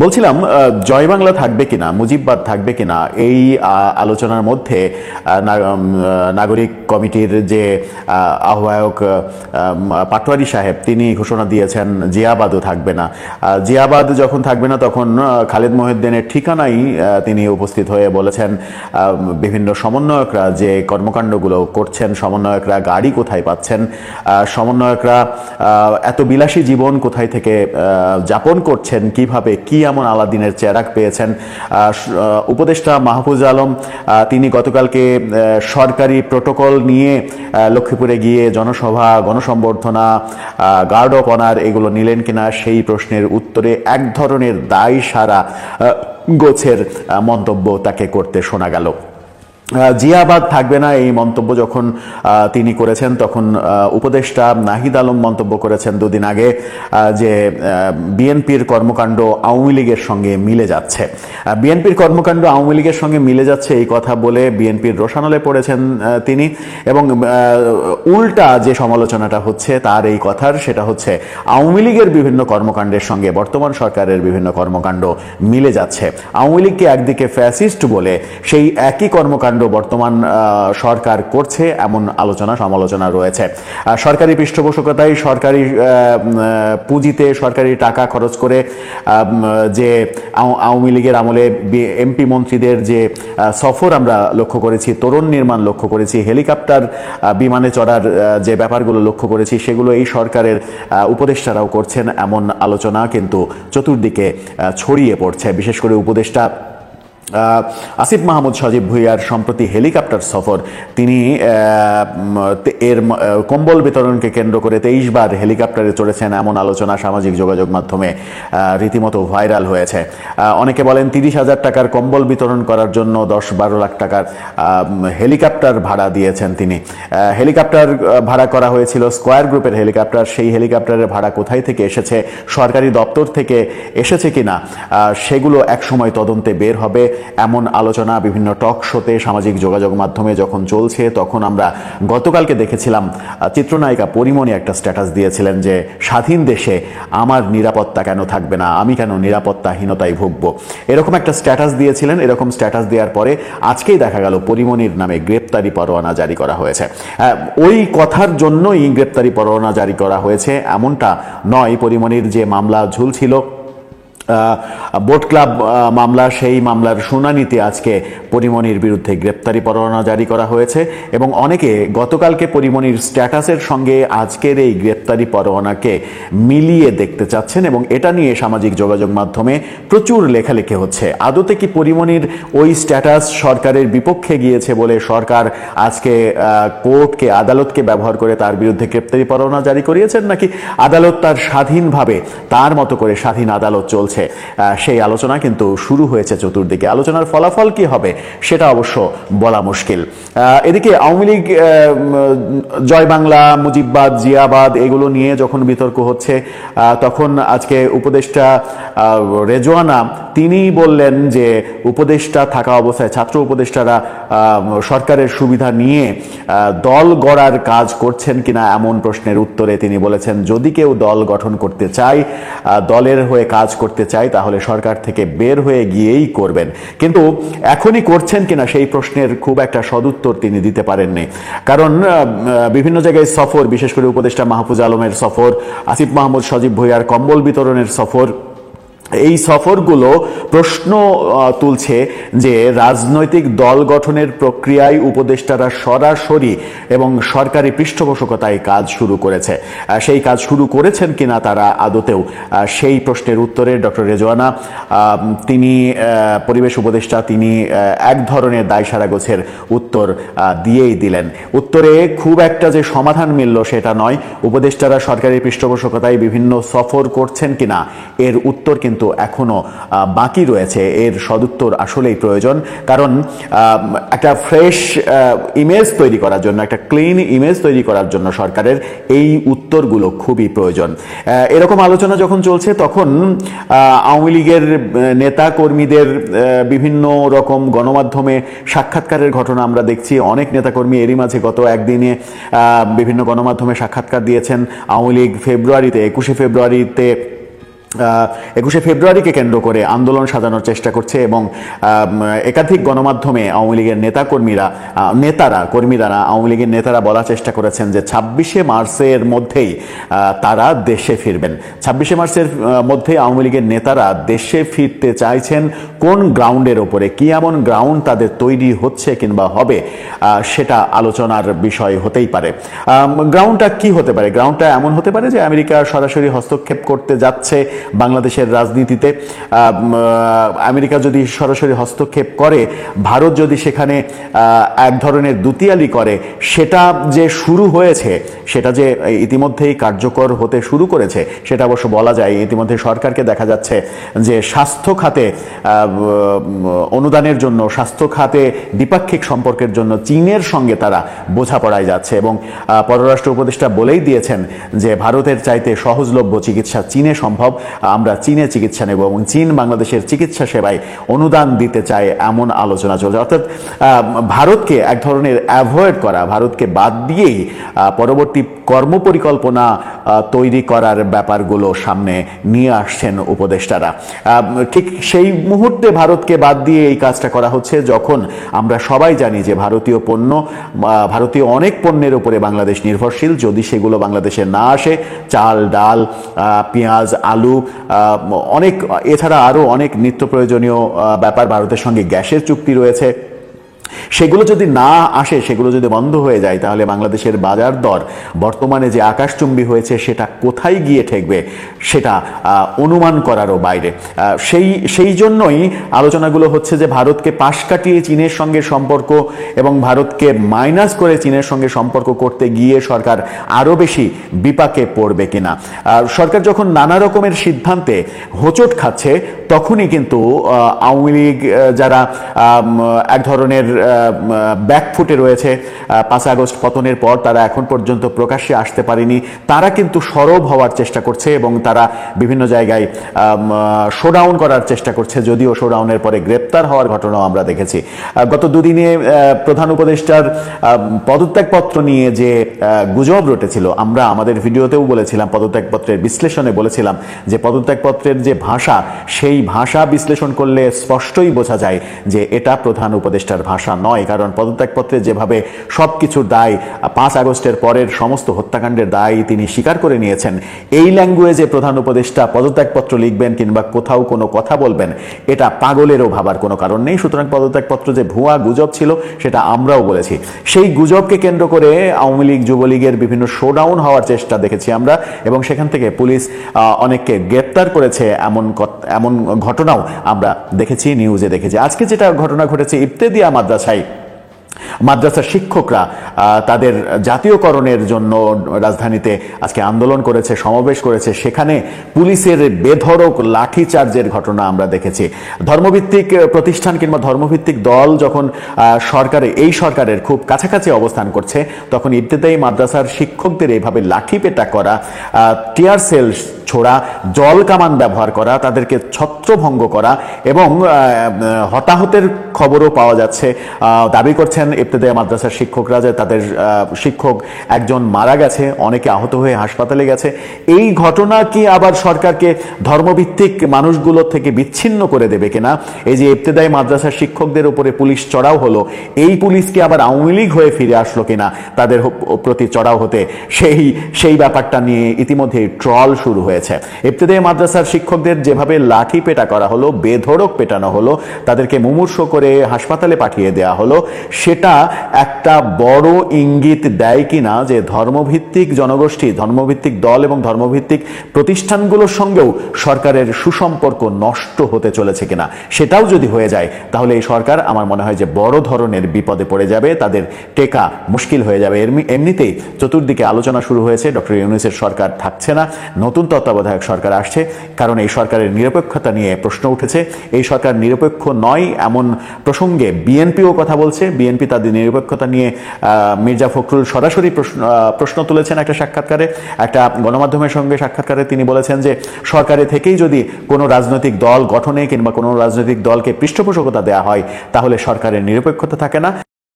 বলছিলাম জয় বাংলা থাকবে কিনা, মুজিববাদ থাকবে কিনা, এই আলোচনার মধ্যে নাগরিক কমিটির যে আহ্বায়ক পাটোয়ারি সাহেব তিনি ঘোষণা দিয়েছেন জিয়াবাদও থাকবে না। জিয়াবাদ যখন থাকবে না তখন খালেদ মহিউদ্দিনের ঠিকানাই তিনি উপস্থিত হয়ে বলেছেন বিভিন্ন সমন্বয়করা যে কর্মকাণ্ডগুলো করছেন, সমন্বয়করা গাড়ি কোথায় পাচ্ছেন, সমন্বয়করা এত বিলাসী জীবন কোথায় থেকে যাপন করছেন, কিভাবে কি এমন আলাদিনের চেরাগ পেয়েছেন। উপদেষ্টা মাহফুজ আলম তিনি গতকালকে সরকারি প্রোটোকল নিয়ে লক্ষ্মীপুরে গিয়ে জনসভা, গণসম্বর্ধনা, গার্ড অফ অনার এগুলো নিলেন কিনা সেই প্রশ্নের উত্তরে এক ধরনের দায় সারা গোছের মন্তব্য তাকে করতে শোনা গেল। জিয়াবাদ থাকবে না এই মন্তব্য যখন তিনি করেছেন তখন উপদেষ্টা নাহিদ আলম মন্তব্য করেছেন দুদিন আগে যে বিএনপির কর্মকাণ্ড আওয়ামী লীগের সঙ্গে মিলে যাচ্ছে। বিএনপির কর্মকাণ্ড আওয়ামী লীগের সঙ্গে মিলে যাচ্ছে এই কথা বলে বিএনপির রোষানলে পড়েছেন তিনি, এবং উল্টা যে সমালোচনাটা হচ্ছে তার এই কথার সেটা হচ্ছে আওয়ামী লীগের বিভিন্ন কর্মকাণ্ডের সঙ্গে বর্তমান সরকারের বিভিন্ন কর্মকাণ্ড মিলে যাচ্ছে। আওয়ামী লীগকে একদিকে ফ্যাসিস্ট বলে সেই একই কর্মকাণ্ড বর্তমান সরকার করছে এমন আলোচনা সমালোচনা রয়েছে। সরকারি পৃষ্ঠপোষকতায়, সরকারি পুঁজিতে, সরকারি টাকা খরচ করে যে আওয়ামী লীগের আমলে এমপি মন্ত্রীদের যে সফর আমরা লক্ষ্য করেছি, তোরণ নির্মাণ লক্ষ্য করেছি, হেলিকপ্টার বিমানে চড়ার যে ব্যাপারগুলো লক্ষ্য করেছি, সেগুলো এই সরকারের উপদেষ্টারাও করছেন এমন আলোচনা কিন্তু চতুর্দিকে ছড়িয়ে পড়ছে। বিশেষ করে উপদেষ্টা আসিফ মাহমুদ সজীব ভুঁইয়ার সম্প্রতি হেলিকপ্টার সফর, তিনি এর কম্বল বিতরণকে কেন্দ্র করে 23 বার হেলিকপ্টারে চড়েছেন এমন আলোচনা সামাজিক যোগাযোগ মাধ্যমে রীতিমতো ভাইরাল হয়েছে। অনেকে বলেন 30,000 টাকার কম্বল বিতরণ করার জন্য 10-12 লাখ টাকার হেলিকপ্টার ভাড়া দিয়েছেন তিনি। হেলিকপ্টার ভাড়া করা হয়েছিল স্কয়ার গ্রুপের হেলিকপ্টার। সেই হেলিকপ্টারের ভাড়া কোথায় থেকে এসেছে, সরকারি দপ্তর থেকে এসেছে কিনা সেগুলো একসময় তদন্তে বের হবে এমন আলোচনা বিভিন্ন টক শোতে সামাজিক যোগাযোগ মাধ্যমে যখন চলছে তখন আমরা গতকালকে দেখেছিলাম চিত্রনায়িকা পরিমণি একটা স্ট্যাটাস দিয়েছিলেন যে স্বাধীন দেশে আমার নিরাপত্তা কেন থাকবে না, আমি কেন নিরাপত্তাহীনতায় ভুগবো, এরকম একটা স্ট্যাটাস দিয়েছিলেন। এরকম স্ট্যাটাস দেওয়ার পরে আজকেই দেখা গেল পরিমণির নামে গ্রেপ্তারি পরোয়ানা জারি করা হয়েছে। ওই কথার জন্যই গ্রেপ্তারি পরোয়ানা জারি করা হয়েছে এমনটা নয়। পরিমণির যে মামলা ঝুলছিল বোট ক্লাব মামলা, সেই মামলার শুনানিতে আজকে পরিমণির বিরুদ্ধে গ্রেপ্তারি পরোয়ানা জারি করা হয়েছে এবং অনেকে গতকালকে পরিমণির স্ট্যাটাসের সঙ্গে আজকের এই গ্রেপ্তারি পরোয়ানাকে মিলিয়ে দেখতে চাচ্ছেন এবং এটা নিয়ে সামাজিক যোগাযোগ মাধ্যমে প্রচুর লেখালেখি হচ্ছে। আদতে কি পরিমণির ওই স্ট্যাটাস সরকারের বিপক্ষে গিয়েছে বলে সরকার আজকে কোর্টকে, আদালতকে ব্যবহার করে তার বিরুদ্ধে গ্রেপ্তারি পরোয়ানা জারি করিয়েছেন, নাকি আদালত তার স্বাধীনভাবে তার মতো করে স্বাধীন আদালত চলছে, সেই আলোচনা কিন্তু শুরু হয়েছে চতুর্দিকে। আলোচনার ফলাফল কি হবে সেটা অবশ্য বলা মুশকিল। এদিকে আওয়ামী লীগ জয় বাংলা, মুজিববাদ, জিয়াবাদ এগুলো নিয়ে যখন বিতর্ক হচ্ছে তখন আজকে উপদেষ্টা রেজওয়ানা তিনি বললেন যে উপদেষ্টা থাকা অবস্থায় ছাত্র উপদেষ্টারা সরকারের সুবিধা নিয়ে দল গড়ার কাজ করছেন কিনা এমন প্রশ্নের উত্তরে তিনি বলেছেন যদি কেউ দল গঠন করতে চায়, দলের হয়ে কাজ করতে চায় তাহলে সরকার থেকে বের হয়ে গিয়েই করবেন, কিন্তু এখনই করছেন কিনা সেই প্রশ্নের খুব একটা সদুত্তর তিনি দিতে পারেননি। কারণ বিভিন্ন জায়গায় সফর, বিশেষ করে উপদেষ্টা মাহফুজ আলমের সফর, আসিফ মাহমুদ সজীব ভুঁইয়ার কম্বল বিতরণের সফর, এই সফরগুলো প্রশ্ন তুলছে যে রাজনৈতিক দল গঠনের প্রক্রিয়ায় উপদেষ্টারা সরাসরি এবং সরকারি পৃষ্ঠপোষকতায় কাজ শুরু করেছে। সেই কাজ শুরু করেছেন কিনা তারা আদতেও, সেই প্রশ্নের উত্তরে ডক্টর রেজওয়ানা তিনি পরিবেশ উপদেষ্টা তিনি এক ধরনের দায়সারা গোছের উত্তর দিয়েই দিলেন। উত্তরে খুব একটা যে সমাধান মিলল সেটা নয়। উপদেষ্টারা সরকারি পৃষ্ঠপোষকতায় বিভিন্ন সফর করছেন কিনা এর উত্তর কিন্তু এখনো বাকি রয়েছে। এর সদুত্তর আসলেই প্রয়োজন, কারণ একটা ফ্রেশ ইমেজ তৈরি করার জন্য, একটা ক্লিন ইমেজ তৈরি করার জন্য সরকারের এই উত্তরগুলো খুবই প্রয়োজন। এরকম আলোচনা যখন চলছে তখন আওয়ামী লীগের নেতা কর্মীদের বিভিন্ন রকম গণমাধ্যমে সাক্ষাৎকারের ঘটনা আমরা দেখছি। অনেক নেতাকর্মী এরই মাঝে গত একদিনে বিভিন্ন গণমাধ্যমে সাক্ষাৎকার দিয়েছেন। আওয়ামী লীগ ফেব্রুয়ারিতে, 21শে ফেব্রুয়ারিতে 21শে ফেব্রুয়ারিকে কেন্দ্র করে আন্দোলন সাজানোর চেষ্টা করছে এবং একাধিক গণমাধ্যমে আওয়ামী লীগের কর্মীরা আওয়ামী লীগের নেতারা বলার চেষ্টা করেছেন যে 26শে মার্চের মধ্যেই তারা দেশে ফিরবেন। 26শে মার্চের মধ্যেই আওয়ামী লীগের নেতারা দেশে ফিরতে চাইছেন কোন গ্রাউন্ডের ওপরে, কি এমন গ্রাউন্ড তাদের তৈরি হচ্ছে কিংবা হবে, সেটা আলোচনার বিষয় হতেই পারে। গ্রাউন্ডটা কি হতে পারে? গ্রাউন্ডটা এমন হতে পারে যে আমেরিকা সরাসরি হস্তক্ষেপ করতে যাচ্ছে বাংলাদেশের রাজনীতিতে। আমেরিকা যদি সরাসরি হস্তক্ষেপ করে, ভারত যদি সেখানে এক ধরনের দুতিয়ালি করে, সেটা যে শুরু হয়েছে, সেটা যে ইতিমধ্যেই কার্যকর হতে শুরু করেছে, সেটা অবশ্য বলা যায়। ইতিমধ্যে সরকারকে দেখা যাচ্ছে যে স্বাস্থ্য খাতে অনুদানের জন্য, স্বাস্থ্য খাতে দ্বিপাক্ষিক সম্পর্কের জন্য চীনের সঙ্গে তারা বোঝাপড়ায় যাচ্ছে এবং পররাষ্ট্র উপদেষ্টা বলেই দিয়েছেন যে ভারতের চাইতে সহজলভ্য চিকিৎসা চীনে সম্ভব, আমরা চীনে চিকিৎসা নেব এবং চীন বাংলাদেশের চিকিৎসা সেবায় অনুদান দিতে চায়, এমন আলোচনা চলছে। অর্থাৎ ভারতকে এক ধরনের অ্যাভয়েড করা, ভারতকে বাদ দিয়েই পরবর্তী কর্মপরিকল্পনা তৈরি করার ব্যাপারগুলো সামনে নিয়ে আসছেন উপদেষ্টারা। ঠিক সেই মুহূর্তে ভারতকে বাদ দিয়ে এই কাজটা করা হচ্ছে যখন আমরা সবাই জানি যে ভারতীয় অনেক পণ্যের উপরে বাংলাদেশ নির্ভরশীল। যদি সেগুলো বাংলাদেশে না আসে, চাল, ডাল, পেঁয়াজ, আলু, এছাড়া আরও অনেক নিত্য প্রয়োজনীয় ব্যাপার, ভারতের সঙ্গে গ্যাসের চুক্তি রয়েছে, সেগুলো যদি না আসে, সেগুলো যদি বন্ধ হয়ে যায়, তাহলে বাংলাদেশের বাজার দর বর্তমানে যে আকাশচুম্বী হয়েছে সেটা কোথায় গিয়ে ঠেকবে সেটা অনুমান করারও বাইরে। সেই জন্যই আলোচনাগুলো হচ্ছে যে ভারতকে পাশ কাটিয়ে চীনের সঙ্গে সম্পর্ক এবং ভারতকে মাইনাস করে চীনের সঙ্গে সম্পর্ক করতে গিয়ে সরকার আরও বেশি বিপাকে পড়বে কিনা। সরকার যখন নানা রকমের সিদ্ধান্তে হোঁচট খাচ্ছে, তখনই কিন্তু আওয়ামী লীগ যারা এক ধরনের ব্যাকফুটে রয়েছে, 5 আগস্ট পতনের পর তারা এখন পর্যন্ত প্রকাশ্যে আসতে পারেনি, তারা কিন্তু সরব হওয়ার চেষ্টা করছে এবং তারা বিভিন্ন জায়গায় শোডাউন করার চেষ্টা করছে, যদিও শোডাউনের পরে গ্রেপ্তার হওয়ার ঘটনাও আমরা দেখেছি। গত দুদিনে প্রধান উপদেষ্টার পদত্যাগপত্র নিয়ে যে গুজব রটেছিল, আমরা আমাদের ভিডিওতেও বলেছিলাম, পদত্যাগপত্রের বিশ্লেষণে বলেছিলাম যে পদত্যাগপত্রের যে ভাষা, সেই ভাষা বিশ্লেষণ করলে স্পষ্টই বোঝা যায় যে এটা প্রধান উপদেষ্টার ভাষা নয়। কারণ পদত্যাগপত্রে যেভাবে সবকিছুর দায়, 5 আগস্টের পরের সমস্ত হত্যাকাণ্ডের দায় তিনি স্বীকার করে নিয়েছেন, এই ল্যাঙ্গুয়েজে প্রধান উপদেষ্টা পদত্যাগপত্র লিখবেন কিংবা কোথাও কোনো কথা বলবেন, এটা পাগলেরও ভাবার কোনো কারণ নেই। সুতরাং পদত্যাগপত্র যে ভুয়া গুজব ছিল, সেটা আমরাও বলেছি। সেই গুজবকে কেন্দ্র করে আওয়ামী লীগ, যুবলীগের বিভিন্ন শোডাউন হওয়ার চেষ্টা দেখেছি আমরা, এবং সেখান থেকে পুলিশ অনেককে গ্রেপ্তার করেছে, এমন ঘটনাও আমরা দেখেছি, নিউজে দেখেছি। আজকে যেটা ঘটনা ঘটেছে, ইফতেদিয়া মাদ্রাসার শিক্ষকরা তাদের জাতীয়করণের জন্য রাজধানীতে আজকে আন্দোলন করেছে, সমাবেশ করেছে, সেখানে পুলিশের বেধড়ক লাঠিচার্জের ঘটনা আমরা দেখেছি। ধর্মভিত্তিক প্রতিষ্ঠান কিংবা ধর্মভিত্তিক দল যখন এই সরকারের খুব কাছাকাছি অবস্থান করছে, তখন ইবতেদায়ী মাদ্রাসার শিক্ষকদের এইভাবে লাঠিপেটা করা, টিয়ার সেল ছোড়া, জল কামান ব্যবহার করা, তাদেরকে ছত্রভঙ্গ করা এবং হতাহতের খবরও পাওয়া যাচ্ছে। দাবি করছেন ইবতেদায়ী মাদ্রাসার শিক্ষকরা যে তাদের শিক্ষক একজন মারা গেছে, অনেকে আহত হয়ে হাসপাতালে গেছে। এই ঘটনা কি আবার সরকারকে ধর্মভিত্তিক মানুষগুলোর থেকে বিচ্ছিন্ন করে দেবে কিনা? এই যে ইবতেদায়ী মাদ্রাসার শিক্ষকদের উপরে পুলিশ চড়াও হলো, এই পুলিশ কি আবার আওয়ামী লীগ হয়ে ফিরে আসলো কিনা তাদের প্রতি চড়াও হতে, সেই ব্যাপারটা নিয়ে ইতিমধ্যে ট্রল শুরু হয়েছে। ইবতেদায়ী মাদ্রাসার শিক্ষকদের যেভাবে লাঠি পেটা করা হলো, বেধড়ক পেটানো হলো, তাদেরকে মুমূর্ষ করে হাসপাতালে পাঠিয়ে দেওয়া হলো, সেটা একটা বড় ইঙ্গিত দেয় কিনা যে ধর্মভিত্তিক জনগোষ্ঠী, ধর্মভিত্তিক দল এবং ধর্মভিত্তিক প্রতিষ্ঠানগুলোর সঙ্গেও সরকারের সুসম্পর্ক নষ্ট হতে চলেছে কিনা। সেটাও যদি হয়ে যায়, তাহলে এই সরকার আমার মনে হয় যে বড় ধরনের বিপদে পড়ে যাবে, তাদের টেকা মুশকিল হয়ে যাবে। এমনিতেই চতুর্দিকে আলোচনা শুরু হয়েছে, ডক্টর ইউনূসের সরকার থাকছে না, নতুন তত্ত্বাবধায়ক সরকার আসছে, কারণ এই সরকারের নিরপেক্ষতা নিয়ে প্রশ্ন উঠেছে। এই সরকার নিরপেক্ষ নয় এমন প্রসঙ্গে বিএনপিও কথা বলছে। বিএনপি তাদের নিরপেক্ষতা নিয়ে মির্জা ফখরুল সরাসরি প্রশ্ন তুলেছেন একটা সাক্ষাৎকারে, একটা গণমাধ্যমের সঙ্গে সাক্ষাৎকারে তিনি বলেছেন যে সরকারে থেকেই যদি কোনো রাজনৈতিক দল গঠনে কিংবা কোনো রাজনৈতিক দলকে পৃষ্ঠপোষকতা দেওয়া হয়, তাহলে সরকারের নিরপেক্ষতা থাকে না।